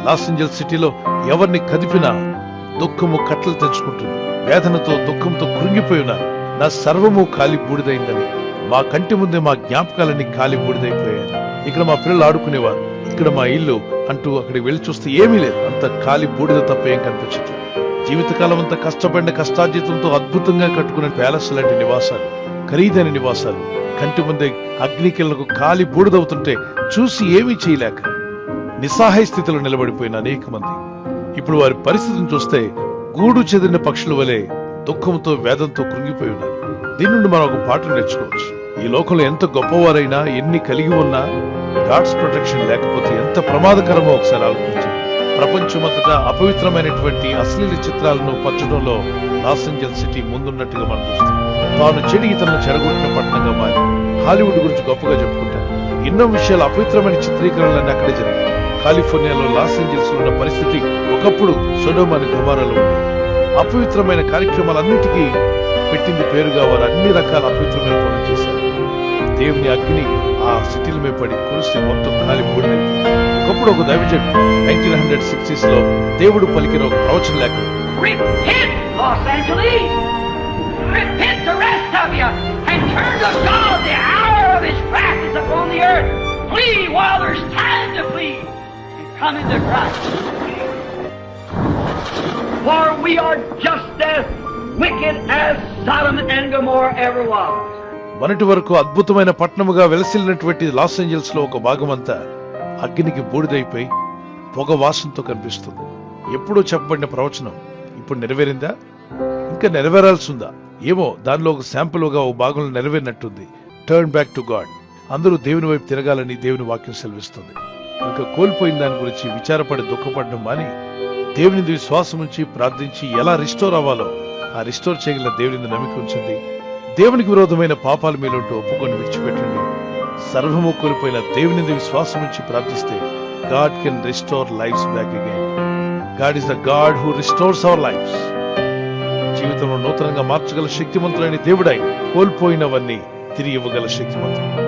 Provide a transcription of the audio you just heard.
Los Angeles సిటీలో ఎవరిని కదిపినా దుఃఖము కట్టలు తెచ్చుకుంటుంది. వేదనతో దుఃఖంతో కృంగిపోయి ఉన్నారు. నా సర్వము కాలి బూడిదైందని, మా కంటి ముందే మా జ్ఞాపకాలన్నీ కాలి బూడిదైపోయాయని. ఇక్కడ మా పిల్లలు ఆడుకునేవారు, ఇక్కడ మా ఇల్లు అంటూ అక్కడికి వెళ్లి చూస్తే ఏమీ లేదు. అంత కాలి బూడిద తప్ప ఏం కనిపించట్లేదు. జీవితకాలం అంతా కష్టపడిన కష్టార్జితంతో అద్భుతంగా కట్టుకునే ప్యాలెస్ లాంటి నివాసాలు, ఖరీదైన నివాసాలు కంటి ముందే అగ్నికిళ్లకు కాలి బూడిదవుతుంటే చూసి ఏమీ చేయలేక నిస్సహాయ స్థితిలో నిలబడిపోయిన అనేక మంది ఇప్పుడు వారి పరిస్థితిని చూస్తే గూడు చెదిరిన పక్షుల వలె దుఃఖంతో వేదంతో కృంగిపోయి ఉన్నారు. దీని నుండి మనం ఒక పాఠం నేర్చుకోవచ్చు. ఈ లోకంలో ఎంత గొప్పవారైనా, ఎన్ని కలిగి ఉన్నా గాడ్స్ ప్రొటెక్షన్ లేకపోతే ఎంత ప్రమాదకరమో ఒకసారి ఆలోచించండి. ప్రపంచమంతటా అపవిత్రమైనటువంటి అశ్లీల చిత్రాలను పంచడంలో లాస్ ఏంజల్స్ సిటీ ముందున్నట్టుగా మనం చూస్తాం. తాను చెడు ఇతరులను చెడగొట్టిన పట్టణంగా మారి హాలీవుడ్ గురించి గొప్పగా చెప్పుకుంటారు. ఎన్నో విషయాలు అపవిత్రమైన చిత్రీకరణలన్నీ అక్కడే జరిగాయి. కాలిఫోర్నియాలో లాస్ ఏంజల్స్ లో ఉన్న పరిస్థితి ఒకప్పుడు సొడొమ అనే గొమొర్రాలో ఉంది. అపవిత్రమైన కార్యక్రమాలన్నిటికీ పెట్టింది పేరుగా వారు అన్ని రకాల అపవిత్రమైన పనులు చేశారు. దేవుని అగ్ని ఆ సిటీల మీద పడి కురిసి మొత్తం కాలి బూడిదైంది. ఒకప్పుడు ఒక దైవజనుడు 1960s లో దేవుడు పలికిన ఒక ప్రవచన లేఖ, Repent, Los Angeles! Repent, the rest of you, and turn to God. The hour of His wrath is upon the earth. Flee while there's time to flee, and come into Christ. For we are just as wicked as Sodom and Gomorrah ever was. మొన్నటి వరకు అద్భుతమైన పట్టణముగా వెలసిల్లినటువంటి Los Angeles లో ఒక భాగమంతా అగ్నికి బూడిదైపోయి పొగ వాసనతో కనిపిస్తుంది. ఎప్పుడూ చెప్పబడిన ప్రవచనం ఇప్పుడు నెరవేరిందా? ఇంకా నెరవేరాల్సి ఉందా? ఏమో దానిలో ఒక శాంపుల్గా ఓ భాగంలో నెరవేరినట్టుంది. Turn back to God. అందరూ దేవుని వైపు తిరగాలని దేవుని వాక్యం సెలవిస్తుంది. ఇంకా కోల్పోయిన దాని గురించి విచారపడి దుఃఖపడడం మాని దేవుని విశ్వాసం ఉంచి ప్రార్థించి ఎలా రిస్టోర్ అవ్వాలో ఆ రిస్టోర్ చేయగల దేవుని నమ్మిక ఉంచండి. దేవునికి విరోధమైన పాపాలు మీలుంటూ ఒప్పుకొని విడిచిపెట్టండి. సర్వము కోల్పోయిన దేవుని విశ్వాసం ఉంచి ప్రార్థిస్తే God can restore lives back again. God is the God who restores our lives. జీవితంలో నూతనంగా మార్చగల శక్తిమంతులైన దేవుడై కోల్పోయినవన్నీ తిరిగి ఇవ్వగల శక్తిమంతుడు.